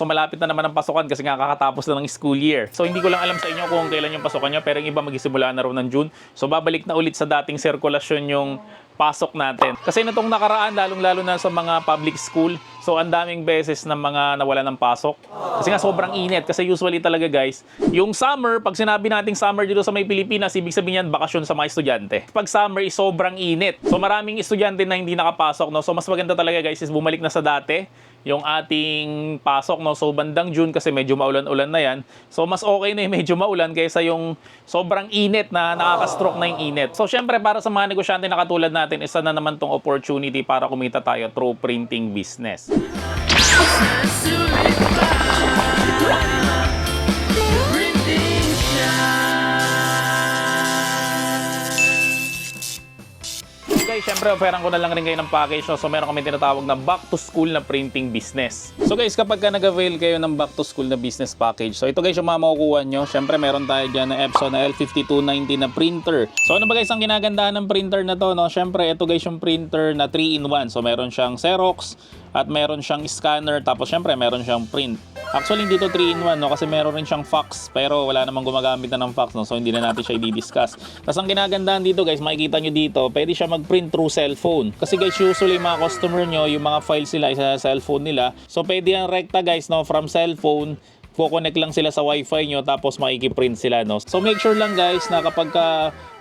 So malapit na naman ang pasukan kasi nga kakatapos na ng school year. So hindi ko lang alam sa inyo kung kailan yung pasukan nyo, pero yung iba magsisimula na raw ng June. So babalik na ulit sa dating sirkulasyon yung pasok natin. Kasi nitong nakaraan, lalong-lalo na sa mga public school, so ang daming beses na mga nawala ng pasok. Kasi nga sobrang init. Kasi usually talaga guys, yung summer, pag sinabi nating summer dito sa may Pilipinas, ibig sabihin yan bakasyon sa mga estudyante. Pag summer is sobrang init. So maraming estudyante na hindi nakapasok. No? So mas maganda talaga guys is bumalik na sa dati yung ating pasok, no? So bandang June kasi medyo maulan-ulan na yan. So mas okay na yung medyo maulan kaysa yung sobrang init na nakaka-stroke na yung init. So syempre para sa mga negosyante na katulad natin, isa na naman tong opportunity para kumita tayo through printing business. Guys, syempre offeran ko na lang rin kayo ng package, no? So meron kami tinatawag na back to school na printing business. So guys, kapag ka nag-avail kayo ng back to school na business package, so ito guys yung makukuha nyo. Syempre meron tayo dyan na Epson na L5290 na printer. So ano ba guys ang ginagandahan ng printer na to, no? Syempre ito guys yung printer na 3-in-1. So meron siyang Xerox at meron siyang scanner, tapos syempre meron siyang print. Actually hindi to 3-in-1, no? Kasi meron rin siyang fax, pero wala namang gumagamit na ng fax, no? So hindi na natin siya i-discuss. Tapos ang ginagandahan dito guys, makikita nyo dito, pwede siya mag-print through cellphone. Kasi guys, usually mga customer nyo, yung mga files sila sa cellphone nila. So pwede yan rekta guys, no? From cellphone, connect lang sila sa wifi nyo, tapos makikiprint sila, no? So make sure lang guys na kapag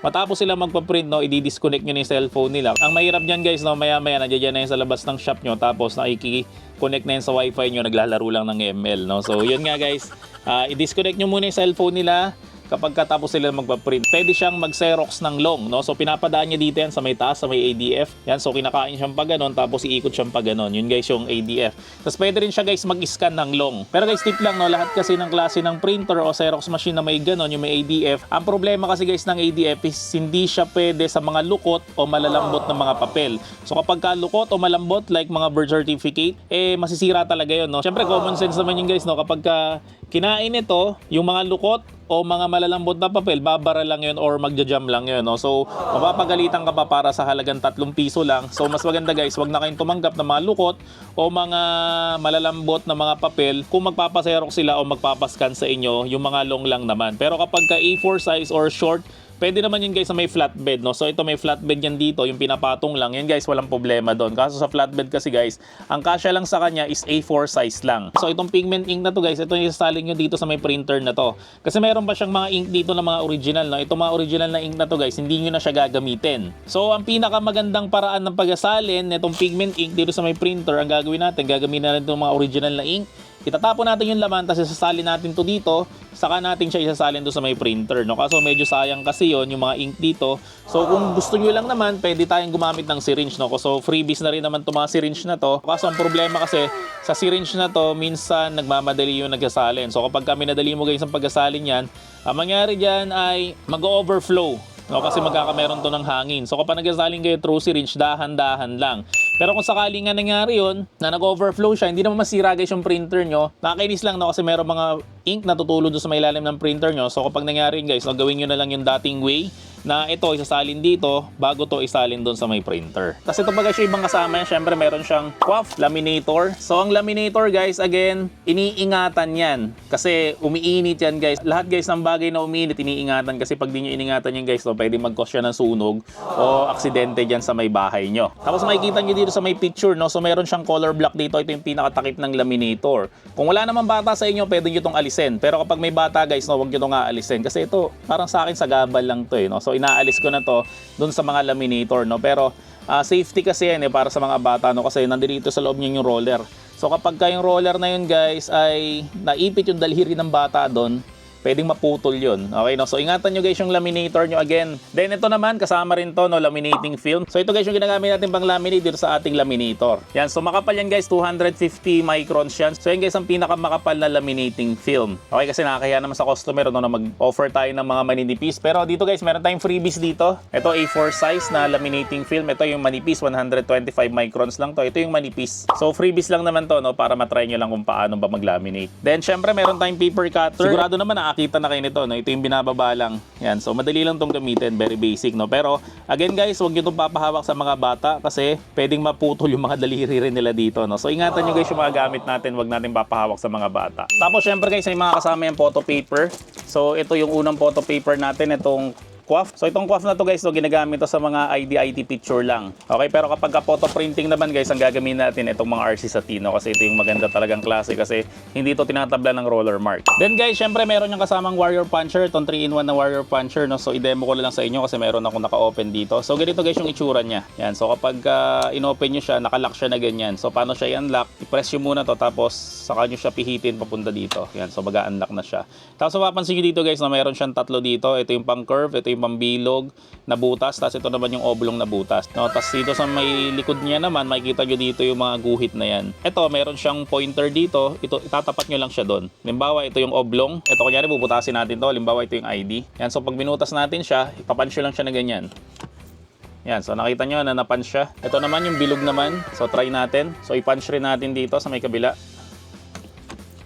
matapos sila magpa-print, no, i-disconnect nyo na yung cellphone nila. Ang mahirap dyan guys, no, maya-maya nandiyan na yun sa labas ng shop nyo, tapos nakiki-connect na yun sa wifi nyo, naglalaro lang ng ML, no? So yun nga guys, i-disconnect nyo muna yung cellphone nila. Kapag katapos sila magpa-print, pwede siyang mag-Xerox ng long, no? So pinapadaan niya dito yan sa may taas, sa may ADF. Yan, so kinakain siyang pa ganon, tapos iikot siyang pa ganon. Yun guys yung ADF. Tapos pwede rin siya guys mag-scan ng long. Pero guys, tip lang, no? Lahat kasi ng klase ng printer o Xerox machine na may ganon, yung may ADF, ang problema kasi guys ng ADF is hindi siya pwede sa mga lukot o malalambot na mga papel. So kapag ka lukot o malambot, like mga birth certificate, masisira talaga yun, no? Siyempre common sense naman yun guys, no? Kapag kinain ito, yung mga lukot o mga malalambot na papel, babara lang yun or magja-jam lang yun, no? So, mapapagalitan ka pa para sa halagang 3 piso lang. So, mas maganda guys, wag na kayong tumanggap ng mga lukot o mga malalambot na mga papel kung magpapaserok sila o magpapascan sa inyo, yung mga long lang naman. Pero kapag ka A4 size or short, pwede naman yun guys sa may flatbed, no? So ito may flatbed yan dito, yung pinapatong lang. Yan guys, walang problema doon. Kaso sa flatbed kasi guys, ang kasya lang sa kanya is A4 size lang. So itong pigment ink na to guys, ito yung isasalin nyo dito sa may printer na to. Kasi meron pa siyang mga ink dito na mga original, no? Itong mga original na ink na to guys, hindi nyo na siya gagamitin. So ang pinakamagandang paraan ng pag-asalin nitong pigment ink dito sa may printer, ang gagawin natin, gagamitin natin itong mga original na ink. Itatapon natin yung laman, tapos isasalin natin to dito, saka natin siya isasalin doon sa may printer, no? Kaso medyo sayang kasi yon yung mga ink dito. So kung gusto nyo lang naman, pwede tayong gumamit ng syringe, no? So freebies na rin naman itong mga syringe na to. Kaso ang problema kasi sa syringe na to, minsan nagmamadali yung nagsasalin. So kapag kami nadali mo guys ang pagkasalin yan, ang mangyari dyan ay mag-overflow, no? Kasi magkakameron to ng hangin. So kapag nagsasalin kayo through syringe, dahan-dahan lang. Pero kung sakali nga nangyari yun, na nag-overflow siya, hindi naman masira guys yung printer nyo. Nakakainis lang, no? Kasi meron mga ink na tutulog doon sa may ilalim ng printer nyo. So kapag nangyari yun guys, gawin nyo na lang yung dating way na ito isasalin dito bago to isalin doon sa may printer. Kasi ito pa guys yung ibang kasama yan, syempre meron siyang QAF laminator. So ang laminator guys, again, iniingatan yan kasi umiinit yan guys. Lahat guys ng bagay na umiinit, iniingatan kasi pag di nyo iningatan yan guys, no, pwede mag-cause siya ng sunog o aksidente dyan sa may bahay nyo. Tapos makikita nyo dito sa may picture, no, so meron siyang color block dito. Ito yung pinakatakip ng laminator. Kung wala naman bata sa inyo, pwede nyo itong alisin. Pero kapag may bata guys, no, huwag nyo itong aalisin kasi ito parang sa akin sa gabal lang to, no. So inaalis ko na to dun sa mga laminator, no. Pero safety kasi yan para sa mga bata, no, kasi nandito sa loob niya yung roller. So kapag yung roller na yun guys ay naipit yung daliri ng bata doon, pwedeng maputol yun. Okay, no? So ingatan nyo guys yung laminator nyo again. Then ito naman, kasama rin to, no, laminating film. So ito guys yung ginagamit natin pang laminate dito sa ating laminator. Yan, so makapal yan guys, 250 microns yan. So yan guys ang pinakamakapal na laminating film. Okay, kasi nakakaya naman sa customer, no, na mag-offer tayo ng mga maninipis. Pero dito guys, meron tayong freebies dito. Ito A4 size na laminating film. Ito yung manipis, 125 microns lang to. Ito yung manipis. So freebies lang naman to, no, para matry nyo lang kung paano ba mag-laminate. Then syempre meron tayong paper cutter. Sigurado naman na nakakita na kayo nito, no? Ito yung binababa lang. Yan, so madali lang tong gamitin, very basic, no? Pero again guys, huwag nyo itong papahawak sa mga bata kasi pwedeng maputol yung mga daliri rin nila dito, no? So ingatan nyo guys yung mga gamit natin, huwag natin papahawak sa mga bata. Tapos syempre guys, may mga kasama yung photo paper. So ito yung unang photo paper natin, itong QUAF. So itong QUAF na to guys, so ginagamit to sa mga ID picture lang. Okay, pero kapag ka photo printing naman guys, ang gagamitin natin itong mga RC Satino kasi ito yung maganda talagang klase kasi hindi to tinatabla ng roller mark. Then guys, syempre meron yung kasamang warrior puncher, itong 3-in-1 na warrior puncher, no? So i-demo ko na lang sa inyo kasi meron akong naka-open dito. So ganito guys yung itsura niya. Yan, so kapag in-open nyo siya, naka-lock siya na ganyan. So paano siya i-unlock? I-press nyo muna to tapos saka nyo siya pihitin papunta dito. Yan, so baga-unlock na siya. Tapos mapapansin nyo dito guys na meron siyang tatlo dito. Ito yung pang curve, ito yung pambilog na butas, tapos ito naman yung oblong na butas, no? Tapos dito sa may likod niya naman, makikita nyo dito yung mga guhit na yan. Ito, meron siyang pointer dito, ito itatapat nyo lang siya doon. Limbawa, ito yung oblong, ito kunyari bubutasin natin to, limbawa ito yung ID. Yan, so pag binutas natin siya, ipapunch lang siya na ganyan. Yan, so nakita nyo na napunch siya. Ito naman yung bilog naman, so try natin. So i-punch rin natin dito sa may kabila.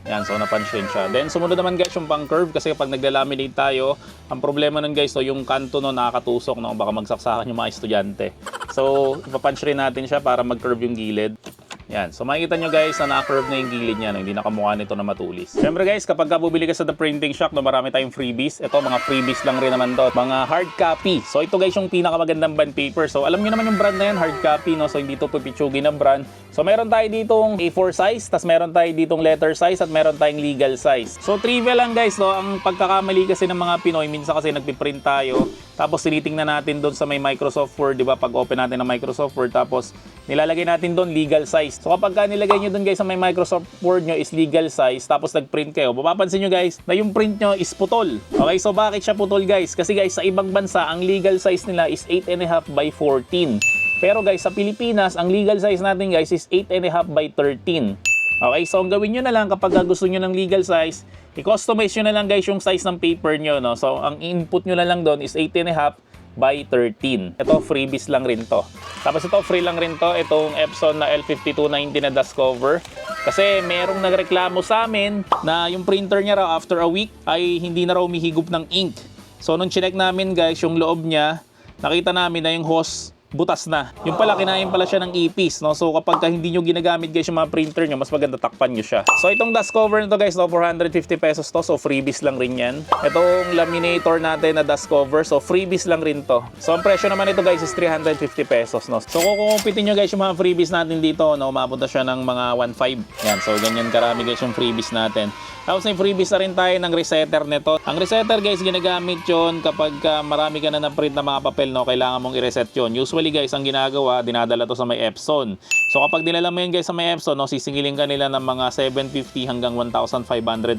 Yan, so na-punch rin siya. Then sumunod naman guys yung pang curve kasi kapag nagla-laminate tayo, ang problema nun guys, so yung kanto no nakakatusok, no, baka magsaksakan yung mga estudyante. So ipa-punch rin natin siya para mag-curve yung gilid. Yan, so makikita nyo guys na naka-curve na yung gilid niya, no? Hindi nakamukha nito na matulis. Siyempre guys, kapag bumili ka sa The Printing Shop, no, marami tayong freebies. Ito, mga freebies lang rin naman to. Mga hard copy. So ito guys yung pinakamagandang bond paper. So alam niyo naman yung brand na yan, hard copy, no? So hindi to pipitsugin na brand. So meron tayo ditong A4 size, tas meron tayo ditong letter size, at meron tayong legal size. So trivia lang guys, no? Ang pagkakamali kasi ng mga Pinoy, minsan kasi nagpiprint tayo, tapos tinitingnan natin doon sa may Microsoft Word, di ba? Pag open natin ng Microsoft Word, tapos nilalagay natin doon legal size. So kapag nilagay nyo doon guys sa may Microsoft Word nyo is legal size, tapos nag-print kayo, mapapansin nyo guys na yung print nyo is putol. Okay, so bakit siya putol guys? Kasi guys, sa ibang bansa, ang legal size nila is 8.5 by 14. Pero guys, sa Pilipinas, ang legal size natin guys is 8.5 by 13. Okay, so ang gawin nyo na lang kapag gusto nyo ng legal size, i-customize nyo na lang guys yung size ng paper nyo, no? So ang input nyo na lang doon is 8.5 by 13. Ito, freebies lang rin to. Tapos ito, free lang rin to, itong Epson na L5290 na dust cover. Kasi merong nagreklamo sa amin na yung printer niya raw after a week ay hindi na raw umihigop ng ink. So nung chinek namin guys, yung loob niya, nakita namin na yung hose butas na. Yung pala, kinain pala siya ng ipis, no? So kapag hindi nyo ginagamit guys yung mga printer nyo, mas maganda takpan nyo siya. So itong dust cover nito guys, no, 450 pesos to. So freebies lang rin yan. Itong laminator natin na dust cover, so freebies lang rin to. So ang presyo naman ito guys is 350 pesos, no? So kung kukumpitin nyo guys yung mga freebies natin dito, no, mapunta siya ng mga 1.5. Yan, so ganyan karami guys yung freebies natin. Tapos may freebies na rin tayo ng resetter nito. Ang resetter guys, ginagamit yon kapag marami ka na na-print na mga papel, no, kailangan mong i-reset yon. Usually guys, ang ginagawa, dinadala to sa may Epson. So kapag dinala mo yan guys sa may Epson, no, sisingilin ka nila ng mga 750 hanggang 1,500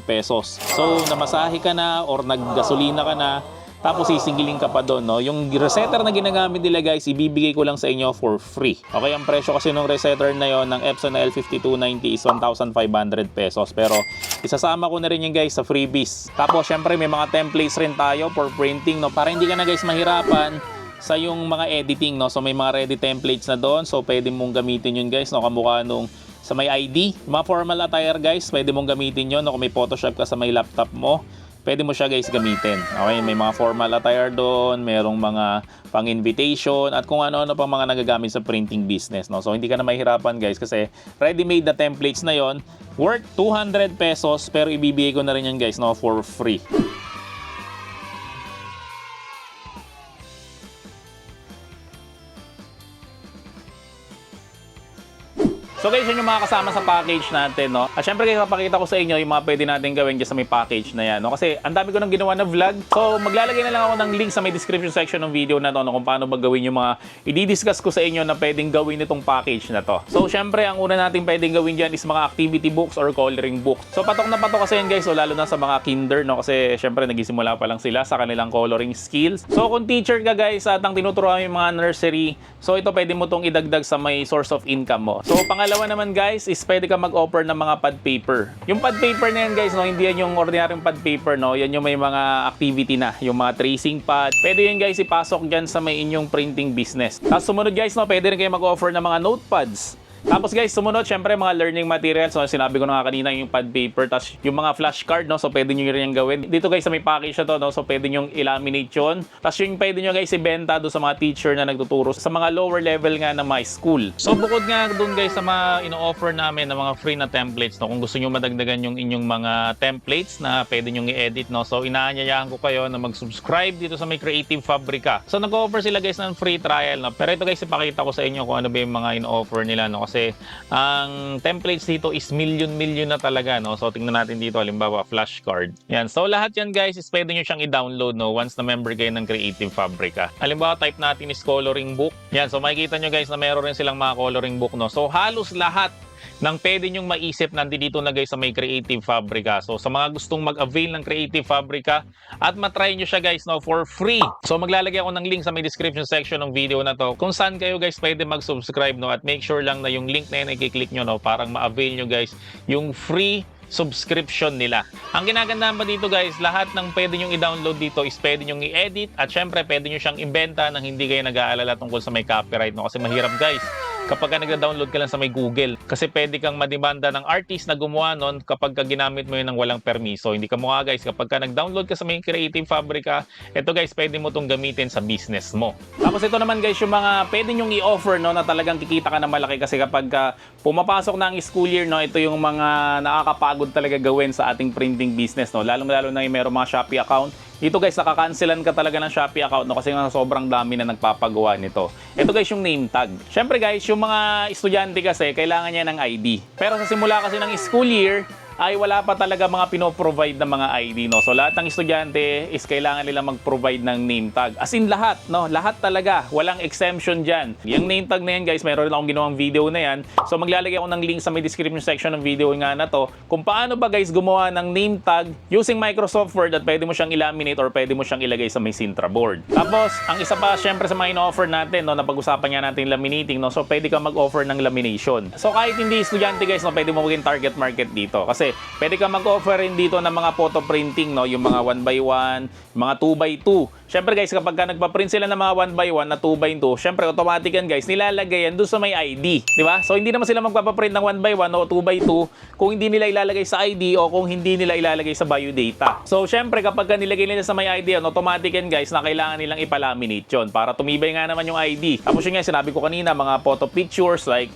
pesos. So namasahe ka na or naggasolina ka na, tapos sisingilin ka pa doon, no? Yung resetter na ginagamit nila guys, ibibigay ko lang sa inyo for free. Okay, ang presyo kasi ng resetter na yon ng Epson na L5290 is 1,500 pesos. Pero isasama ko na rin yung guys sa freebies. Tapos syempre may mga templates rin tayo for printing, no? Para hindi ka na guys mahirapan sa yung mga editing, no? So may mga ready templates na doon. So pwede mong gamitin yun guys, no? Kamukha nung sa may ID. Mga formal attire guys, pwede mong gamitin yun, no? Kung may Photoshop ka sa may laptop mo, pwede mo siya guys gamitin. Okay, may mga formal attire doon, merong mga pang-invitation, at kung ano-ano pang mga nagagamit sa printing business, no? So hindi ka na mahirapan guys kasi ready-made na templates na yon, worth 200 pesos, pero ibibigay ko na rin yan guys, no, for free. So guys, yun yung mga kasama sa package natin, no? At syempre guys, papakita ko sa inyo yung mga pwede natin gawin dyan sa may package na yan, no? Kasi ang dami ko nang ginawa na vlog. So maglalagay na lang ako ng link sa may description section ng video na to, no? Kung paano ba gawin yung mga i-discuss ko sa inyo na pwedeng gawin itong package na to. So syempre, ang una natin pwedeng gawin dyan is mga activity books or coloring book. So patok na patok kasi yan guys, so lalo na sa mga kinder, no? Kasi syempre nagisimula pa lang sila sa kanilang coloring skills. So kung teacher ka guys at ang tinuturuan yung mga nursery, so ito pwede mo tong idagdag sa may source of income mo. So pangalawa naman guys is pwede ka mag-offer ng mga pad paper. Yung pad paper na yan guys, no, hindi yan yung ordinaryong pad paper, no. Yan yung may mga activity na, yung mga tracing pad. Pwede yan guys ipasok dyan sa may inyong printing business. Tapos sumunod guys, no, pwede rin kayo mag-offer ng mga notepads. Tapos guys, sumunod syempre mga learning materials. So sinabi ko na nga kanina yung pad paper, tapos yung mga flashcard, no? So pwede nyo rin yung gawin. Dito guys sa may package na to, no? So pwede nyo i-laminate yun. Tapos yung pwede nyo guys ibenta doon sa mga teacher na nagtuturo sa mga lower level nga na mga school. So bukod nga doon guys sa mga ino-offer namin na mga free na templates, no? Kung gusto nyo madagdagan yung inyong mga templates na pwede nyo i-edit, no? So inaanyayahan ko kayo na mag-subscribe dito sa may Creative Fabrica. So nag-offer sila guys ng free trial, no? Pero ito guys ipakita ko sa inyo kung ano ba yung mga ino-offer nila, no? Kasi ang templates dito is million na talaga, no? So tingnan natin dito, halimbawa flashcard. Yan. So lahat yan guys is pwede nyo siyang i-download, no? Once na member kayo ng Creative Fabrica. Halimbawa type natin is coloring book. Yan. So makikita nyo guys na meron rin silang mga coloring book, no? So halos lahat ng pwede nyong maisip nandito na guys sa may Creative Fabrica. So sa mga gustong mag-avail ng Creative Fabrica at matry nyo siya guys, no, for free. So maglalagay ako ng link sa may description section ng video na to kung saan kayo guys pwede mag-subscribe, no, at make sure lang na yung link na yun ay i-click nyo, no, parang ma-avail nyo guys yung free subscription nila. Ang ginagandahan pa dito guys, lahat ng pwede nyong i-download dito is pwede nyong i-edit at syempre pwede nyo siyang ibenta nang hindi kayo nag-aalala tungkol sa may copyright, no? Kasi mahirap guys kapag ka nagda-download ka lang sa may Google. Kasi pwede kang mademanda ng artist na gumawa nun kapag ka ginamit mo yun ng walang permiso. Hindi ka mukha guys, kapag ka nag-download ka sa may Creative Fabrica, ito guys, pwede mo itong gamitin sa business mo. Tapos ito naman guys, yung mga pwede nyong i-offer, no, na talagang kikita ka na malaki kasi kapag ka pumapasok na ang school year, no, ito yung mga nakakapagod talaga gawin sa ating printing business, no. Lalong-lalo na yung meron mga Shopee account. Dito guys, nakakancelan ka talaga ng Shopee account, no, kasi nga sobrang dami na nagpapagawa nito. Ito guys yung name tag. Syempre guys, yung mga estudyante kasi kailangan niya ng ID. Pero sa simula kasi ng school year ay wala pa talaga mga pinoprovide ng mga ID, no. So lahat ng estudyante is kailangan nila mag-provide ng name tag. As in lahat, no, lahat talaga, walang exemption diyan. Yung name tag na yan guys, meron akong ginawang video na yan. So maglalagay ako ng link sa may description section ng video nga na to kung paano ba guys gumawa ng name tag using Microsoft Word at pwede mo siyang i-laminate or pwede mo siyang ilagay sa may Sintra board. Tapos ang isa pa syempre sa mga ino-offer natin, no, napag-usapan nga natin laminating, no. So pwede ka mag-offer ng lamination. So kahit hindi estudyante guys, no, pwede mo maging target market dito kasi pwede ka mag-offer rin dito ng mga photo printing, no, yung mga 1x1, mga 2x2. Syempre guys, kapag ka nagpa-print sila ng mga 1x1 na 2x2, syempre automatic yan guys, nilalagay yan doon sa may ID, di ba? So hindi naman sila magpapaprint ng 1x1 o 2x2 kung hindi nila ilalagay sa ID o kung hindi nila ilalagay sa biodata. So syempre kapag ka nilagay nila sa may ID, yan, automatic yan guys na kailangan nilang ipalaminate yun para tumibay nga naman yung ID. Tapos yun nga, sinabi ko kanina, mga photo pictures like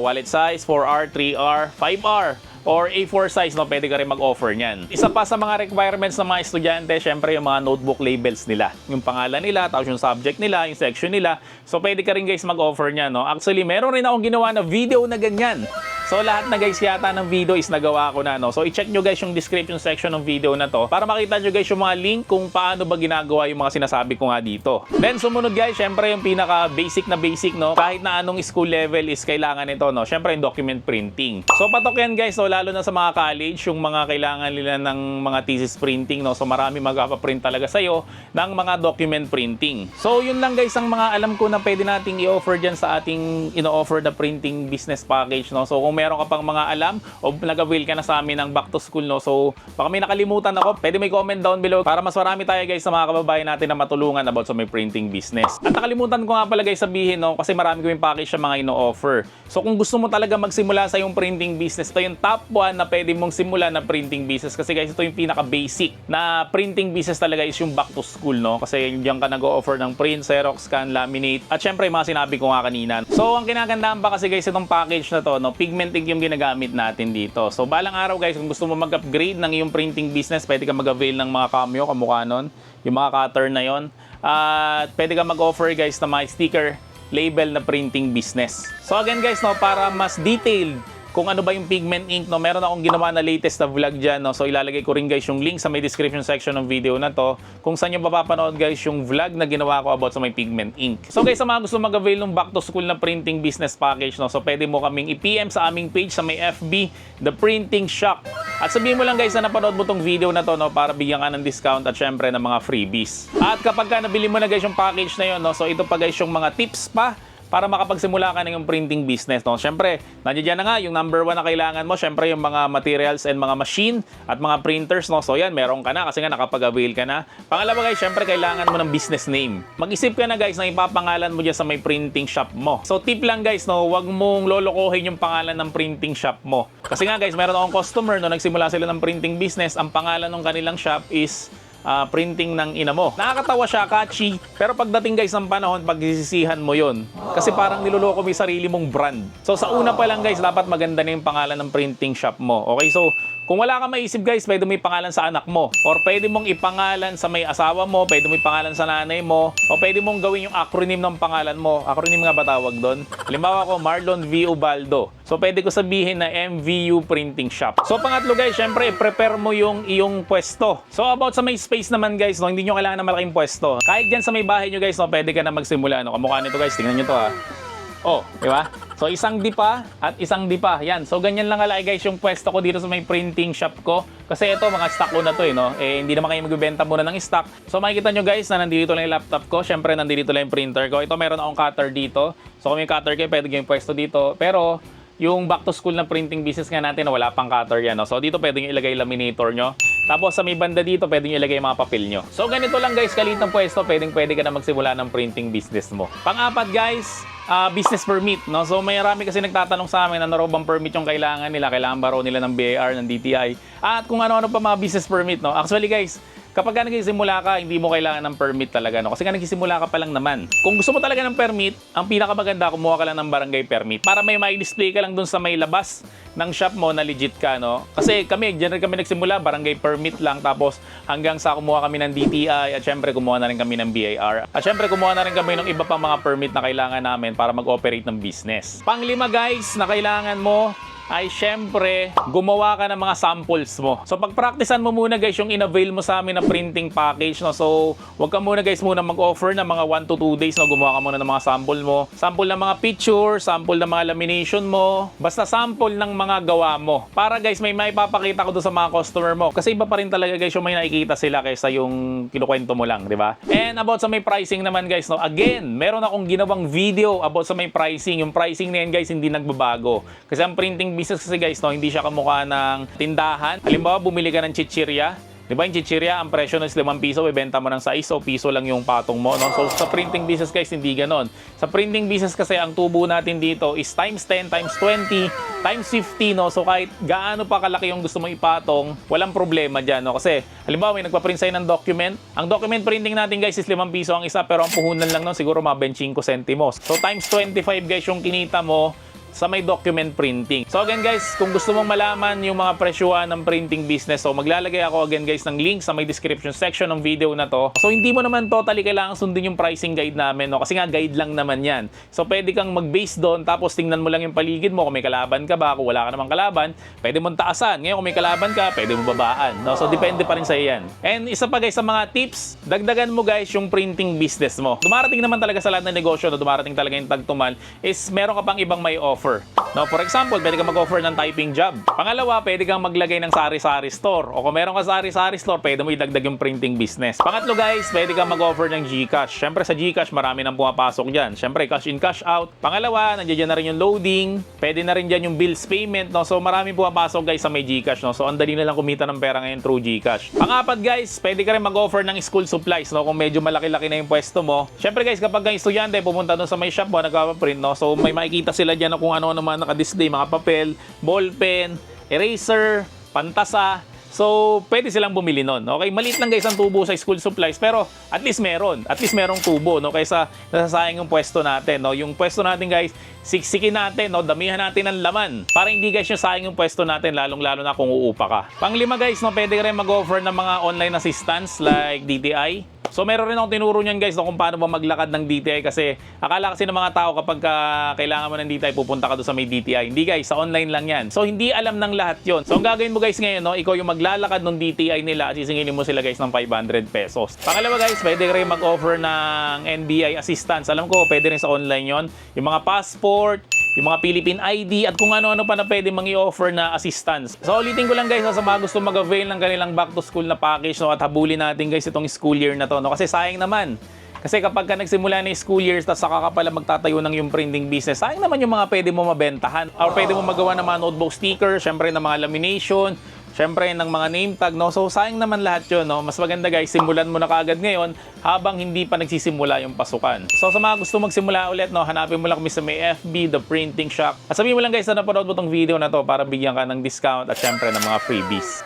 wallet size, 4R, 3R, 5R, or A4 size, no, pwede ka rin mag-offer niyan. Isa pa sa mga requirements ng mga estudyante, syempre yung mga notebook labels nila. Yung pangalan nila, tapos yung subject nila, yung section nila. So pwede ka rin guys mag-offer niyan, no. Actually, meron rin akong ginawa na video na ganyan. So lahat na guys yata ng video is nagawa ko na, no. So i-check nyo guys yung description section ng video na to para makita nyo guys yung mga link kung paano ba ginagawa yung mga sinasabi ko nga dito. Then sumunod guys, syempre yung pinaka basic na basic, no. Kahit na anong school level is kailangan ito, no. Syempre yung document printing. So patok yan guys, so lalo na sa mga college, yung mga kailangan nila ng mga thesis printing, no. So marami magpapaprint talaga sa'yo ng mga document printing. So yun lang guys ang mga alam ko na pwede nating i-offer dyan sa ating ino-offer na printing business package, no. So kung meron ka pang mga alam o nag-avail ka na sa amin ng back to school, no, so baka may nakalimutan ako, pwede may comment down below para mas marami tayo guys sa mga kababayan natin na matulungan about sa may printing business. At nakalimutan ko nga pala guys sabihin, no, kasi marami kaming package sa mga ino-offer. So kung gusto mo talaga magsimula sa yung printing business, ito yung top 1 na pwede mong simula na printing business kasi guys ito yung pinaka-basic na printing business talaga is yung back to school, no, kasi diyan ka nag-o-offer ng print, xerox, scan, laminate at syempre yung mga sinabi ko nga kanina. So ang kinagandahan pa kasi guys itong package na to, no, pigment ink yung ginagamit natin dito. So balang araw guys, kung gusto mo mag-upgrade ng iyong printing business, pwede ka mag-avail ng mga cameo, kamukha nun, yung mga cutter na yon. At pwede ka mag-offer guys na mga sticker label na printing business. So again guys, no, para mas detailed kung ano ba yung pigment ink, no, meron akong ginawa na latest na vlog dyan, no. So ilalagay ko rin guys yung link sa may description section ng video na to kung saan nyo mapapanood guys yung vlog na ginawa ko about sa may pigment ink. So guys, sa mga gusto mag-avail ng back to school na printing business package, no, so pwede mo kaming i-PM sa aming page sa may FB, The Printing Shop. At sabihin mo lang guys na napanood mo tong video na to, no, para bigyan ka ng discount at syempre ng mga freebies. At kapag ka nabili mo na guys yung package na yon, no, so ito pa guys yung mga tips pa para makapagsimula ka ng yung printing business, no? Syempre, nandiyan na nga yung number 1 na kailangan mo, syempre yung mga materials and mga machine at mga printers, no? So yan, meron ka na kasi nga nakapag-avail ka na. Pangalawa guys, syempre kailangan mo ng business name. Mag-isip ka na guys na ipapangalan mo dyan sa may printing shop mo. So tip lang guys, no, wag mong lolokohin yung pangalan ng printing shop mo. Kasi nga guys, meron akong customer no, nagsimula sila ng printing business, ang pangalan ng kanilang shop is printing ng ina mo. Nakakatawa siya, catchy, pero pagdating guys ng panahon, pagsisisihan mo yon. Kasi parang niloloko mo yung sarili mong brand. So sa una pa lang guys, dapat maganda na yung pangalan ng printing shop mo. Okay, so kung wala kang maisip guys, pwede mo ipangalan sa anak mo. Or pwede mong ipangalan sa may asawa mo, pwede mo ipangalan sa nanay mo, o pwede mong gawin yung acronym ng pangalan mo. Acronym nga ba tawag doon? Halimbawa ko, Marlon V. Ubaldo. So pwede ko sabihin na MVU Printing Shop. So pangatlo guys, syempre, prepare mo yung iyong pwesto. So about sa may space naman guys, no, hindi nyo kailangan ng malaking pwesto. Kahit dyan sa may bahay nyo guys, no, pwede ka na magsimula. No? Kamukha nito guys, tingnan nyo to ha. Oh, di ba? So isang dipa at isang dipa. Yan. So ganyan lang kalaki guys yung pwesto ko dito sa may printing shop ko. Kasi ito mga stock ko na to no. Eh hindi naman kayo magbebenta muna ng stock. So makikita nyo guys na nandito lang yung laptop ko. Syempre nandito lang yung printer ko. Ito meron akong cutter dito. So kung may cutter kayo, pwede yung pwesto dito. Pero yung back to school na printing business nga natin, wala pang cutter yan. No? So dito pwede nyo ilagay laminator nyo. Tapos sa may banda dito, pwede nyo ilagay mga papel nyo. So ganito lang guys, kalit ng pwesto, pwede ka na magsimula ng printing business mo. Pang-apat guys, business permit. No? So may marami kasi nagtatanong sa amin, ano raw bang permit yung kailangan nila? Kailangan ba raw nila ng BIR, ng DTI? At kung ano-ano pa mga business permit. No? Actually guys, kapag ka nagsisimula ka, hindi mo kailangan ng permit talaga. No? Kasi nga nagsisimula ka pa lang naman. Kung gusto mo talaga ng permit, ang pinakamaganda, kumuha ka lang ng barangay permit. Para may display ka lang dun sa may labas ng shop mo na legit ka. No? Kasi kami, dyan rin kami nagsimula, barangay permit lang. Tapos hanggang sa kumuha kami ng DTI at syempre kumuha na rin kami ng BIR. At syempre kumuha na rin kami ng iba pang mga permit na kailangan namin para mag-operate ng business. Panglima guys, na kailangan mo ay syempre gumawa ka ng mga samples mo. So pag-practicean mo muna guys yung in-avail mo sa amin na printing package. No? So wag ka muna guys muna mag-offer ng mga 1 to 2 days. No? Gumawa ka muna ng mga sample mo. Sample ng mga picture, sample ng mga lamination mo. Basta sample ng mga gawa mo. Para guys may maipapakita ko doon sa mga customer mo. Kasi iba pa rin talaga guys yung may nakikita sila kaysa yung kinukwento mo lang, di ba? And about sa may pricing naman guys, no? Again, meron akong ginawang video about sa may pricing. Yung pricing na yan guys hindi nagbabago. Kasi ang printing business kasi guys, no, hindi siya kamukha ng tindahan. Halimbawa, bumili ka ng chichirya. Di ba yung chichirya, ang presyo ng 5 piso, ibenta mo ng 6 o piso lang yung patong mo. No? So sa printing business guys, hindi ganon. Sa printing business kasi, ang tubo natin dito is times 10, times 20, times 50. No? So kahit gaano pa kalaki yung gusto mong ipatong, walang problema dyan. No? Kasi halimbawa, may nagpa-print sa'yo ng document. Ang document printing natin guys is 5 piso ang isa, pero ang puhunan lang nun siguro mga 25 centimos. So times 25 guys yung kinita mo sa may document printing. So again guys, kung gusto mong malaman yung mga presyuhan ng printing business, so maglalagay ako again guys ng link sa may description section ng video na to. So hindi mo naman totally kailangan sundin yung pricing guide namin, no? Kasi nga guide lang naman yan. So pwede kang mag-base doon, tapos tingnan mo lang yung paligid mo, kung may kalaban ka ba, kung wala ka namang kalaban, pwede mong taasan. Ngayon kung may kalaban ka, pwede mo babaan. No? So depende pa rin sa yan. And isa pa guys sa mga tips, dagdagan mo guys yung printing business mo. Dumarating naman talaga sa lahat ng negosyo, no? Dumarating talaga yung tagtumal, is meron ka pang ibang may offer. No, for example, pwede kang mag-offer ng typing job. Pangalawa, pwede kang maglagay ng sari-sari store. O kung meron ka sari-sari store, pwede mo idagdag yung printing business. Pangatlo guys, pwede kang mag-offer ng GCash. Syempre sa GCash, marami nang pumapasok dyan. Syempre, cash in, cash out. Pangalawa, nandiyan na rin yung loading. Pwede na rin dyan yung bills payment. No? So marami pumapasok guys sa may GCash. No? So ang dali na lang kumita ng pera ngayon through GCash. Pangapat guys, pwede ka rin mag-offer ng school supplies. No? Kung medyo malaki-laki na yung pwesto mo. Syempre guys, kapag ang estudyante pumunta doon sa may shop mo, nagpapaprint, no? So may makikita sila dyan na kung ano naman naka-display, mga papel, ballpen, eraser, pantasa. So, pwede silang bumili nun. Okay, maliit lang guys ang tubo sa school supplies, pero at least meron. At least merong tubo, no? Kaysa nasasayang yung pwesto natin, no? Yung pwesto natin guys, siksikin natin, no? Damihan natin ng laman. Para hindi guys yung sayang yung pwesto natin, lalong-lalo na kung uupa ka. Panglima guys, no? Pwede ka rin mag-offer ng mga online assistance like DTI. So meron rin akong tinuro niyan guys, no, kung paano ba maglakad ng DTI, kasi akala kasi ng mga tao kapag kailangan mo ng DTI, pupunta ka doon sa may DTI. Hindi guys, sa online lang yan. So hindi alam ng lahat yon. So ang gagawin mo guys ngayon, no, ikaw yung maglalakad ng DTI nila at sisingilin mo sila guys ng 500 pesos. Pangalawa guys, pwede ka rin mag-offer ng NBI assistance. Alam ko, pwede rin sa online yon. Yung mga passport, yung mga Philippine ID, at kung ano-ano pa na pwede mang-i-offer na assistance. So ulitin ko lang guys, sa mga gusto mag-avail ng kanilang back to school na package, no, at habulin natin guys itong school year na to, no, kasi sayang naman Kasi kapag ka nagsimula na yung school years, tapos saka ka pala magtatayo ng yung printing business, sayang naman yung mga pwede mo mabentahan. Or pwede mo magawa ng mga notebook sticker, syempre ng mga lamination, syempre ng mga name tag, no? So sayang naman lahat yun, no? Mas maganda guys, simulan mo na kaagad ngayon habang hindi pa nagsisimula yung pasukan. So sa mga gusto magsimula ulit, no, hanapin mo lang kami sa may FB, The Printing Shop. At sabihin mo lang guys na napanood mo tong video na to para bigyan ka ng discount at syempre ng mga freebies.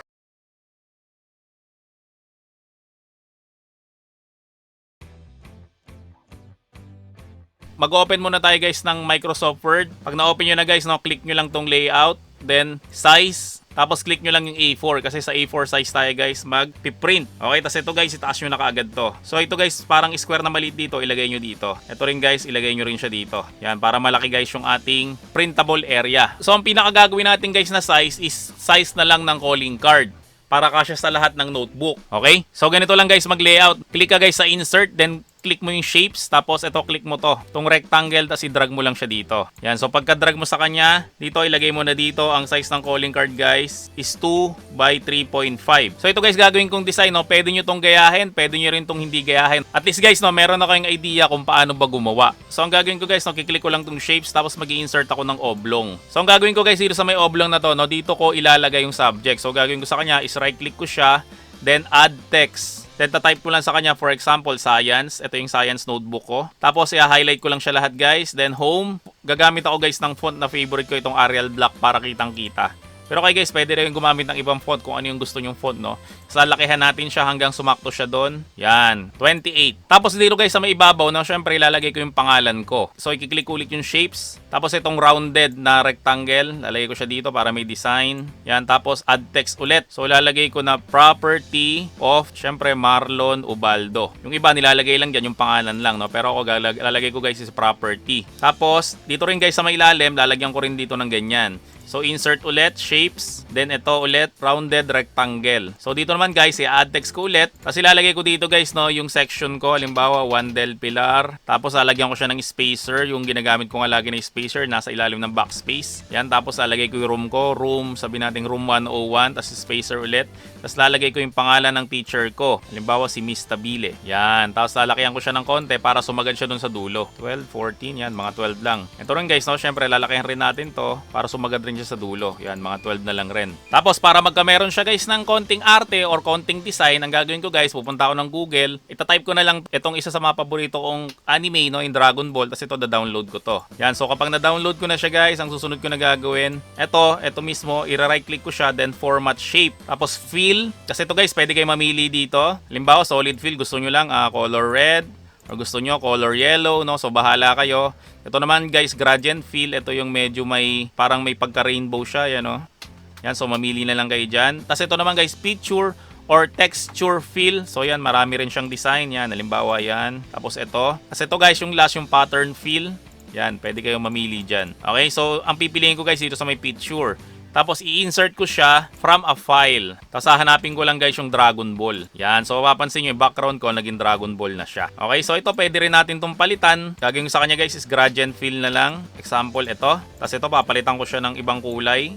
Mag-open muna tayo guys ng Microsoft Word. Pag na-open nyo na guys, no, click nyo lang tong layout, then size, tapos click nyo lang yung A4 kasi sa A4 size tayo guys mag-print. Okay, tapos ito guys, itaas nyo na kaagad to. So ito guys, parang square na maliit dito, ilagay nyo dito. Ito rin guys, ilagay nyo rin siya dito. Yan, para malaki guys yung ating printable area. So ang pinakagagawin natin guys na size is size na lang ng calling card para kasya sa lahat ng notebook. Okay? So ganito lang guys mag-layout. Click ka guys sa insert, then click mo yung shapes, tapos ito click mo to, itong rectangle, tapos i-drag mo lang siya dito. Yan, so pagka-drag mo sa kanya, dito ilagay mo na dito, ang size ng calling card guys is 2 by 3.5. So ito guys gagawin kong design, no, pwede nyo tong gayahin, pwede nyo rin tong hindi gayahin. At least guys, no, meron ako yung idea kung paano ba gumawa. So ang gagawin ko guys, no, kiklik ko lang tong shapes, tapos mag-i-insert ako ng oblong. So ang gagawin ko guys dito sa may oblong na to, no, dito ko ilalagay yung subject. So gagawin ko sa kanya is right click ko siya, then add text. Then tatype ko lang sa kanya, for example, science. Ito yung science notebook ko. Tapos i-highlight ko lang siya lahat guys. Then home. Gagamit ako guys ng font na favorite ko, itong Arial Black para kitang kita. Pero okay guys, pwede rin gumamit ng ibang font kung ano yung gusto nyong font, no? So, lalakihan natin siya hanggang sumakto siya doon. Yan, 28. Tapos dito guys, sa may ibabaw, no, syempre ilalagay ko yung pangalan ko. So, ikiklik ulit yung shapes. Tapos itong rounded na rectangle, lalagay ko siya dito para may design. Yan, tapos add text ulit. So, lalagay ko na property of, syempre, Marlon Ubaldo. Yung iba, nilalagay lang dyan, yung pangalan lang, no? Pero ako, lalagay ko guys is property. Tapos, dito rin guys sa may ilalim, lalagyan ko rin dito ng ganyan. So, insert ulit, shapes. Then, ito ulit, rounded rectangle. So, dito naman guys, i-add text ko ulit. Kasi lalagay ko dito guys, no, yung section ko. Halimbawa, Wandel Pilar. Tapos, lalagyan ko siya ng spacer. Yung ginagamit ko nga lagi na spacer, nasa ilalim ng backspace. Yan, tapos lalagay ko yung room ko. Room, sabi natin room 101. Tapos, spacer ulit. Tapos, lalagay ko yung pangalan ng teacher ko. Halimbawa, si Miss Tabile. Yan, tapos lalakyan ko siya ng konti para sumagad siya dun sa dulo. 12, 14, yan, mga 12 lang. Ito rin guys, no, syempre, lalakyan rin natin to para sumagad rin siya sa dulo. Yan, mga 12 na lang rin. Tapos para magkameron siya guys ng konting arte or konting design, ang gagawin ko guys, pupunta ako ng Google, itatype ko na lang itong isa sa mga paborito kong anime, no, in Dragon Ball, tapos ito da-download ko to. Yan, so kapag na-download ko na siya guys, ang susunod ko na gagawin, ito mismo, i-right click ko siya, then format shape. Tapos fill, kasi ito guys, pwede kayo mamili dito. Halimbawa, solid fill, gusto nyo lang color red, or gusto nyo color yellow, no? So bahala kayo. Ito naman guys, gradient fill. Ito yung medyo may, parang may pagka-rainbow siya, yan, no? Yan, so mamili na lang kayo dyan. Tapos ito naman guys, picture or texture fill. So yan, marami rin siyang design. Yan, halimbawa yan. Tapos ito. Tapos ito guys, yung last, yung pattern fill. Yan, pwede kayong mamili dyan. Okay, so ang pipiliin ko guys dito sa may picture. Tapos i-insert ko siya from a file. Tapos hahanapin ko lang guys yung Dragon Ball. Yan. So mapapansin nyo yung background ko naging Dragon Ball na siya. Okay. So ito pwede rin natin itong palitan. Gagawin ko sa kanya guys is gradient fill na lang. Example ito. Tapos ito papalitan ko siya ng ibang kulay.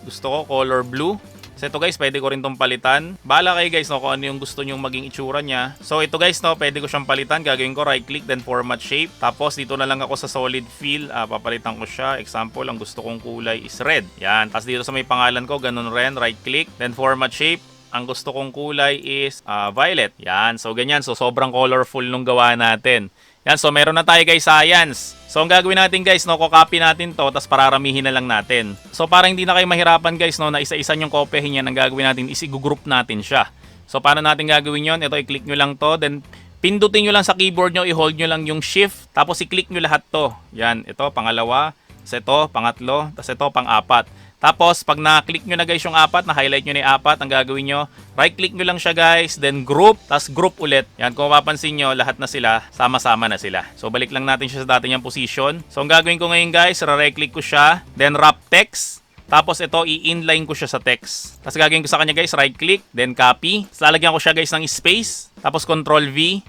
Gusto ko color blue. So ito guys, pwede ko rin itong palitan. Bahala kayo guys, no, kung ano yung gusto nyong maging itsura niya. So ito guys, no, pwede ko siyang palitan. Gagawin ko right click, then format shape. Tapos dito na lang ako sa solid fill. Papalitan ko siya. Example, ang gusto kong kulay is red. Yan. Tapos dito sa may pangalan ko, ganun rin. Right click, then format shape. Ang gusto kong kulay is violet. Yan. So ganyan. So sobrang colorful nung gawa natin. Yan. So meron na tayo guys, science. So ang gagawin natin guys, no, copy natin to, tapos pararamihin na lang natin. So para hindi na kayo mahirapan guys, no, na isa-isa yung kopyahin yan, ang gagawin natin is i-group natin siya. So paano natin gagawin yon? Ito, i-click nyo lang to, then pindutin nyo lang sa keyboard nyo, i-hold nyo lang yung shift, tapos i-click nyo lahat to. Yan, ito, pangalawa, tapos ito, pangatlo, tapos ito, pang-apat. Tapos, pag na-click nyo na guys yung apat, na-highlight nyo na yung apat, ang gagawin nyo, right-click nyo lang siya guys, then group, tapos group ulit. Yan, kung mapapansin nyo, lahat na sila, sama-sama na sila. So, balik lang natin siya sa dati niyang position. So, ang gagawin ko ngayon guys, right-click ko siya, then wrap text. Tapos ito, i-inline ko siya sa text. Tapos gagawin ko sa kanya guys, right click, then copy. Tapos lalagyan ko siya guys ng space. Tapos Control V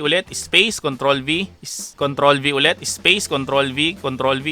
ulit, space, Control V ulit, space, Control V,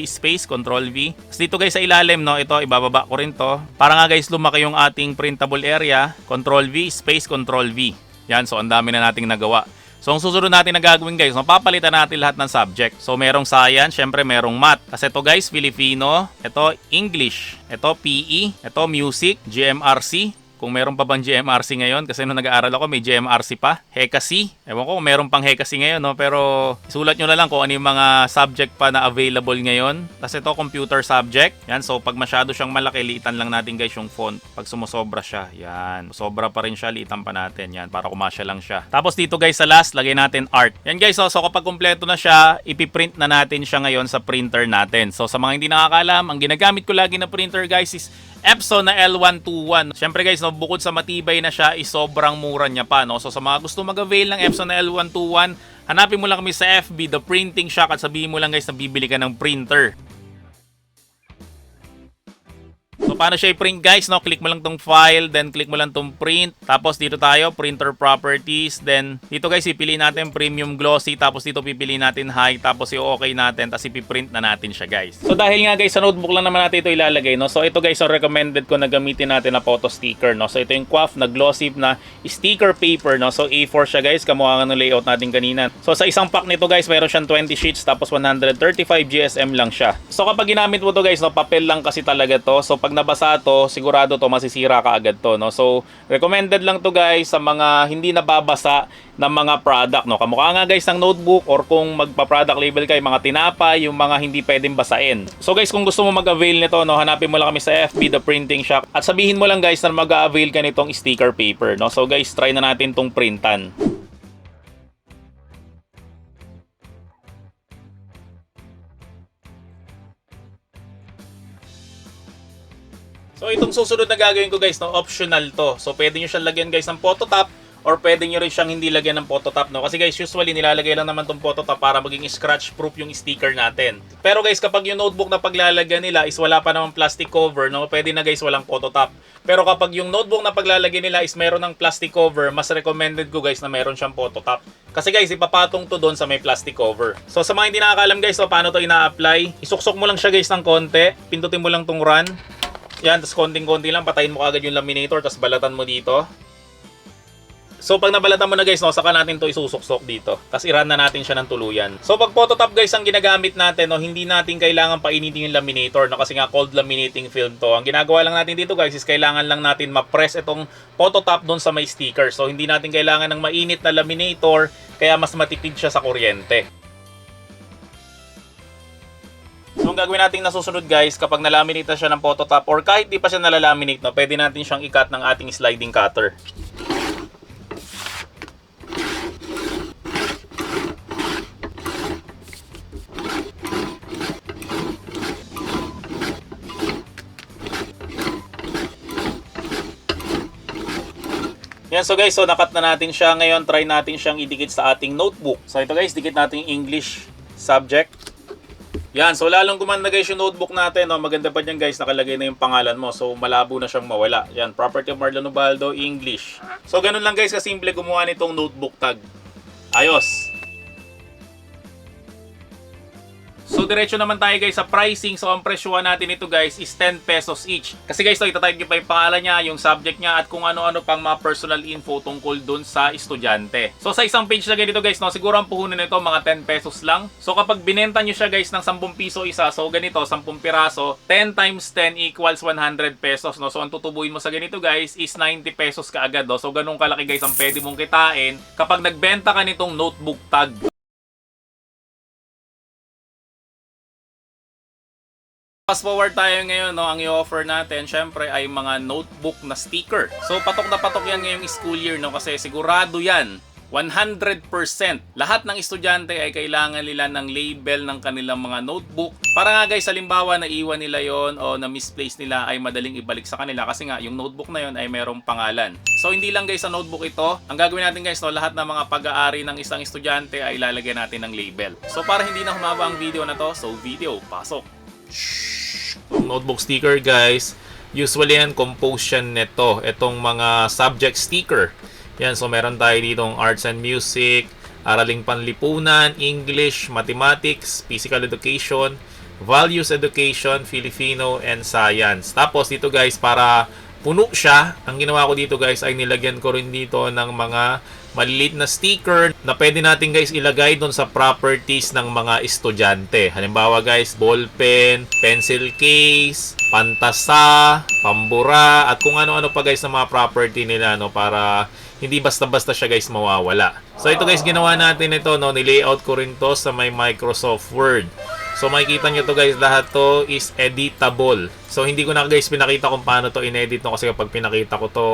space, Control V. Tapos dito guys sa ilalim, no, ito, ibababa ko rin to. Para nga guys, lumaki yung ating printable area. Control V, space, Control V. Yan, so ang dami na nating nagawa. So ang susunod natin na gagawin guys, mapapalitan natin lahat ng subject. So merong science, syempre merong math. Kasi ito guys, Filipino, ito English, ito PE, ito music, GMRC. Kung meron pa bang GMRC ngayon, kasi nung nag-aaral ako may GMRC pa. Hekasi. Ewan ko kung meron pang Hekasi ngayon, no? Pero isulat nyo na lang kung ano yung mga subject pa na available ngayon. Kasi ito computer subject. Yan, so pag masyado siyang malaki, liitan lang natin guys yung font. Pag sumusobra siya, yan. Sobra pa rin siya, liitan pa natin. Yan, para kumasya lang siya. Tapos dito guys sa last, lagay natin art. Yan guys, so kapag kumpleto na siya, ipiprint na natin siya ngayon sa printer natin. So sa mga hindi nakakaalam, ang ginagamit ko lagi na printer guys is Epson na L121. Siyempre guys, no, bukod sa matibay na siya, is sobrang mura niya pa. No? So sa mga gusto mag-avail ng Epson na L121, hanapin mo lang kami sa FB, The Printing Shack, at sabihin mo lang guys na bibili ka ng printer. So paano siya i-print guys, no? Click mo lang tong file, then click mo lang tong print. Tapos dito tayo, printer properties. Then dito guys, ipiliin natin premium glossy. Tapos dito pipiliin natin high. Tapos i-okay natin. Tapos ipiprint na natin siya guys. So dahil nga guys, sa notebook lang naman natin ito ilalagay, no? So ito guys, ang recommended ko na gamitin natin na photo sticker, no? So ito yung QUAF na glossy na sticker paper, no? So A4 siya guys, kamukha ng layout natin kanina. So sa isang pack nito guys, mayroon siyang 20 sheets. Tapos 135 GSM lang siya. So kapag ginamit mo to guys, no? Papel lang kasi talaga to. So pag nabasa to, sigurado to masisira ka agad to, no? So recommended lang to guys sa mga hindi nababasa ng mga product, no? Kamukha nga guys ng notebook, or kung magpa-product label kayo, mga tinapay, yung mga hindi pwedeng basain. So guys, kung gusto mo mag-avail nito, no, hanapin mo lang kami sa FB, The Printing Shack, at sabihin mo lang guys na mag-avail ka nitong sticker paper, no? So guys, try na natin tong printan. So itong susunod na gagawin ko guys, no, optional to. So pwede nyo siyang lagyan guys ng phototop, or pwede nyo rin siyang hindi lagyan ng phototop, no? Kasi guys, usually nilalagay lang naman tong phototop para maging scratch proof yung sticker natin. Pero guys, kapag yung notebook na paglalagyan nila is wala pa namang plastic cover, no, pwede na guys walang phototop. Pero kapag yung notebook na paglalagyan nila is meron ng plastic cover, mas recommended ko guys na meron siyang phototop. Kasi guys, ipapatong to doon sa may plastic cover. So sa mga hindi nakakaalam guys, so paano to ina-apply? Isuksok mo lang siya guys ng konti, pindutin mo lang tong run. Yan, tapos konting-konti lang, patayin mo agad yung laminator, tapos balatan mo dito. So pag nabalatan mo na guys, no, saka natin to isusuksok dito. Tapos i-run na natin siya ng tuluyan. So pag phototop guys ang ginagamit natin, no, hindi natin kailangan painitin yung laminator, no, kasi nga cold laminating film to. Ang ginagawa lang natin dito guys is kailangan lang natin ma-press itong phototop doon sa may sticker. So hindi natin kailangan ng mainit na laminator, kaya mas matipid siya sa kuryente. So ang gagawin natin na susunod guys, kapag nalaminate na siya ng phototop, or kahit di pa siya nalalaminate, no, pwede natin siyang i-cut ng ating sliding cutter. Yan, so guys, so nakat na natin siya. Ngayon, try natin siyang idikit sa ating notebook. So ito guys, dikit natin English subject. Yan, so lalong gumanda guys yung notebook natin, no? Maganda pa dyan guys, nakalagay na yung pangalan mo. So malabo na siyang mawala. Yan, property of Marlon Ubaldo, English. So ganun lang guys, kasimple gumawa nitong notebook tag. Ayos! So diretso naman tayo guys sa pricing. So ang presyohan natin ito guys is 10 pesos each. Kasi guys, so itatype nyo pa yung pangalan niya, yung subject niya, at kung ano-ano pang mga personal info tungkol dun sa estudyante. So sa isang page na ganito guys, no, siguro ang puhunan nito mga 10 pesos lang. So kapag binenta nyo siya guys ng 10 piso isa, so ganito, 10 piraso, 10 times 10 equals 100 pesos. No? So ang tutubuin mo sa ganito guys is 90 pesos kaagad. No? So ganun kalaki guys ang pwede mong kitain kapag nagbenta ka nitong notebook tag. Fast forward tayo ngayon, no, ang i-offer natin syempre ay mga notebook na sticker. So patok na patok yan ngayong school year, no, kasi sigurado yan 100% lahat ng estudyante ay kailangan nila ng label ng kanilang mga notebook. Para nga guys, halimbawa naiwan nila yon o na misplace nila, ay madaling ibalik sa kanila kasi nga yung notebook na yon ay merong pangalan. So hindi lang guys sa notebook ito, ang gagawin natin guys, no, lahat ng mga pag-aari ng isang estudyante ay ilalagyan natin ng label. So para hindi na humaba ang video na to, so video, pasok. Yung notebook sticker guys, usually yan composition nito, itong mga subject sticker. Yan, so meron tayo ditong arts and music, araling panlipunan, English, mathematics, physical education, values education, Filipino, and science. Tapos dito guys, para puno siya. Ang ginawa ko dito guys ay nilagyan ko rin dito ng mga maliliit na sticker na pwede natin guys ilagay doon sa properties ng mga estudyante. Halimbawa guys, ballpen, pencil case, pantasa, pambura, at kung ano-ano pa guys na mga property nila, no, para hindi basta-basta siya guys mawawala. So ito guys, ginawa natin ito, no, nilayout ko rin to sa may Microsoft Word. So makikita nyo to guys, lahat to is editable. So hindi ko na guys pinakita kung paano to inedit, no, kasi kapag pinakita ko to,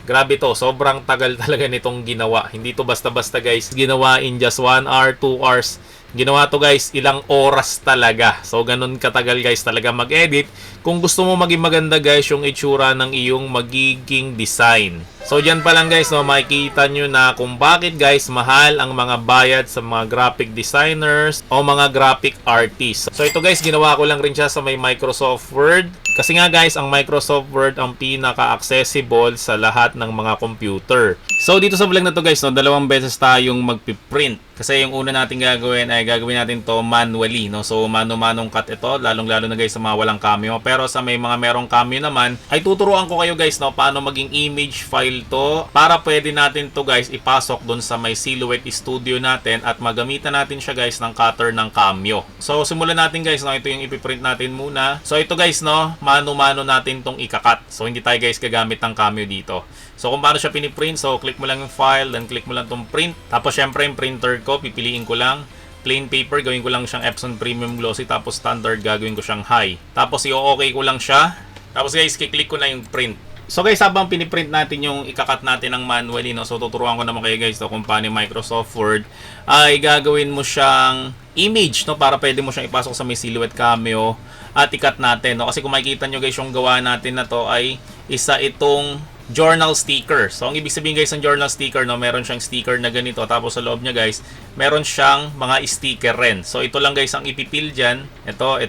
grabe to, sobrang tagal talaga nitong ginawa. Hindi to basta-basta guys ginawa in just 1 hour, 2 hours. Ginawa to guys ilang oras talaga. So ganun katagal guys talaga mag-edit kung gusto mo maging maganda guys yung itsura ng iyong magiging design. So dyan pa lang guys, no, makikita nyo na kung bakit guys mahal ang mga bayad sa mga graphic designers o mga graphic artists. So ito guys, ginawa ko lang rin siya sa may Microsoft Word. Kasi nga guys, ang Microsoft Word ang pinaka-accessible sa lahat ng mga computer. So dito sa vlog na to guys, no, 2 beses tayong magpiprint. Kasi yung una natin gagawin ay gagawin natin to manually, no. So mano-manong cut ito, lalong-lalo na guys sa mga walang cameo. Pero sa may mga merong cameo naman, ay tuturuan ko kayo guys, no, paano maging image file to para pwede natin to guys ipasok doon sa may Silhouette Studio natin at magamitan natin siya guys ng cutter ng cameo. So simulan natin guys, no, ito yung ipiprint natin muna. So ito guys, no, mano-mano natin tong ikakat. So hindi tayo guys gagamit ng cameo dito. So kung paano siya piniprint, so click mo lang yung file, then click mo lang tong print. Tapos syempre yung printer ko, pipiliin ko lang plain paper, gawin ko lang siyang Epson Premium Glossy, tapos standard gagawin ko siyang high. Tapos i-okay ko lang siya. Tapos guys, kiklik ko na yung print. So guys, habang piniprint natin yung ikakat natin ng manually, no, so tuturuan ko naman kayo guys, no, kung paano yung Microsoft Word ay gagawin mo siyang image, no, para pwede mo siyang ipasok sa may Silhouette Cameo at ikat natin, no. Kasi kung makikita nyo guys, yung gawa natin na to ay isa itong journal sticker. So ang ibig sabihin guys ng journal sticker, no, meron siyang sticker na ganito, tapos sa loob niya guys, meron siyang mga sticker rin. So ito lang guys ang ipipil dyan. Ito,